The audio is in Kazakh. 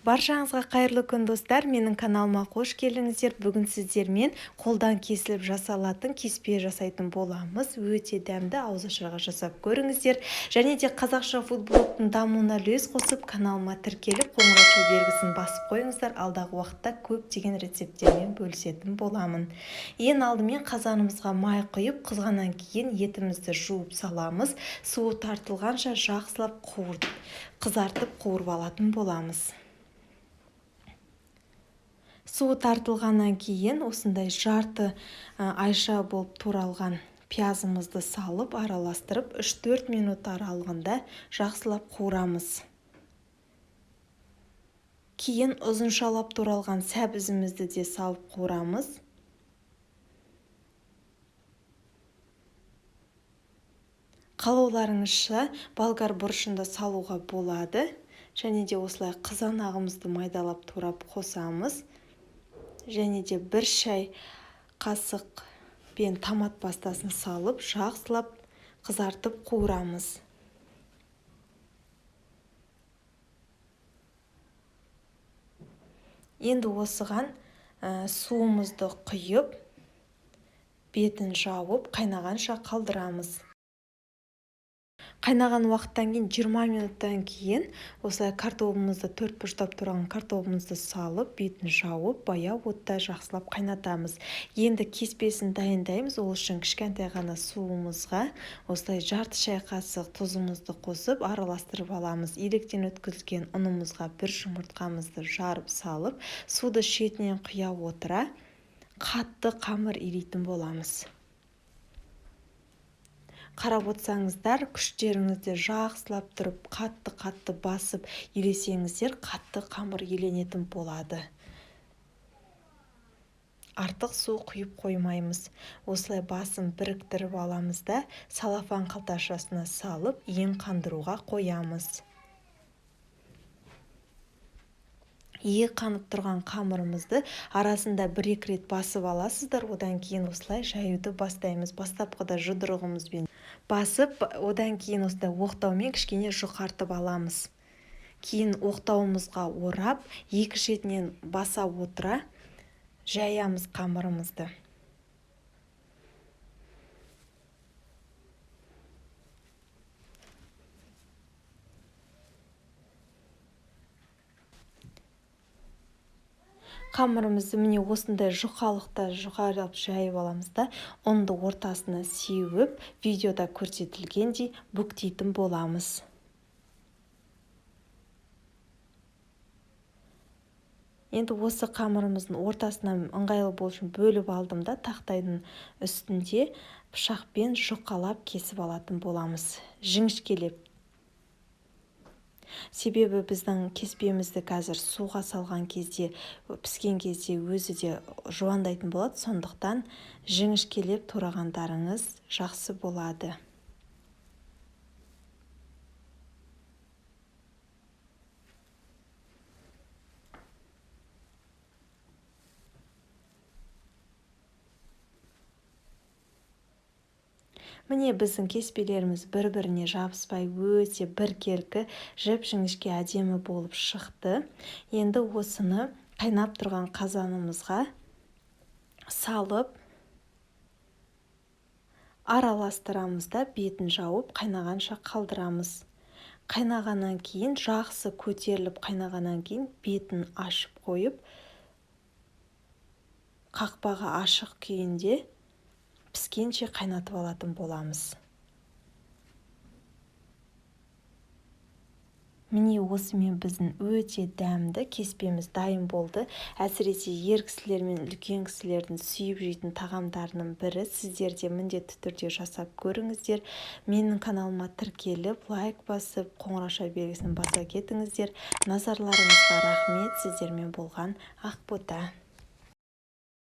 Баршаңызға қайырлы күн достар, менің каналыма қош келдіңіздер. Бүгін сіздермен қолдан кесіліп жасалатын кеспе жасайтын боламыз. Өте дәмді, ауызашарға жасап көріңіздер. Және де қазақша фудблогтың дамуына үлес қосып, каналыма тіркеліп, қоңырау белгісін басып қойыңыздар. Алдағы уақытта көптеген рецепттермен бөлісетін боламын. Ең алдымен қазанымызға май құйып, қызғаннан кейін етімізді жуып саламыз. Суы тартылғанша жақсылап қызартып қуырып алатын боламыз. Суы тартылғаннан кейін осындай жарты айша болып туралған пиязымызды салып, араластырып 3-4 минут аралығында жақсылап қуырамыз. Кейін ұзыншалап туралған сәбізімізді де салып қуырамыз. Қалауларыңызша болгар бұрышында салуға болады. Және де осылай қызанағымызды майдалап турап қосамыз. Және де 1 шай қасық пен томат пастасын салып, жақсылап қызартып қуырамыз. Енді осыған суымызды құйып, бетін жауып, қайнағанша қалдырамыз. Қайнаған уақыттан кейін 20 минуттан кейін осылай картобымызды 4 бұрыштап тұрған картобымызды салып, бетін жауып, баяу отта жақсылап қайнатамыз. Енді кеспесін дайындаймыз. Ол үшін кішкентай ғана суымызға осылай жарты шай қасық тұзымызды қосып, араластырып аламыз. Електен өткізілген ұнымызға 1 жұмыртқамызды жарып салып, суды шетінен құя отыра қатты қамыр илейтін боламыз. Қарап отырсаңыздар, күштеріңізді жақсылап тұрып, қатты басып елесеңіздер, қатты қамыр еленетін болады. Артық су құйып қоймаймыз. Осылай басын біріктіріп аламыз да, салафан қалташасына салып, ең қандыруға қоямыз. Ең қанып тұрған қамырымызды арасында 1-2 рет басып аласыздар, одан кейін осылай жаюды бастаймыз. Бастапқыда жұдырығымызбен басып, одан кейін осылай оқтаумен кішкене жұқартып аламыз. Кейін оқтауымызға орап, екі шетінен баса отыра жаямыз қамырымызды. Қамырымызды міне осындай жұқалықта жұқарып жайып аламыз да, ұнды ортасына сеуіп, видеода көрсетілгендей бүктейтін боламыз. Енді осы қамырымыздың ортасынан ыңғайлы болу үшін бөліп алдым да, тақтайдың үстінде пышақпен жұқалап кесіп алатын боламыз. Жіңішкелеп. Себебі біздің кеспемізді қазір суға салған кезде, піскен кезде өзі де жуандайтын болады, сондықтан жіңішкелеп турағандарыңыз жақсы болады. Міне біздің кеспелеріміз бір-біріне жабыспай өте біркелкі, жіп-жіңішке әдемі болып шықты. Енді осыны қайнап тұрған қазанымызға салып, араластырамыз да, бетін жауып, қайнағанша қалдырамыз. Қайнағаннан кейін, жақсы көтеріліп қайнағаннан кейін бетін ашып қойып, қақпағы ашық күйінде піскенше қайнатып алатын боламыз. Міне осымен біздің өте дәмді кеспеміз дайын болды. Әсіресе ер кісілер мен үлкен кісілердің сүйіп жейтін тағамдарының бірі. Сіздер де міндетті түрде жасап көріңіздер. Менің каналыма тіркеліп, лайк басып, қоңырау белгісін баса кетіңіздер. Назарларыңызға рахмет. Сіздермен болған Ақбота.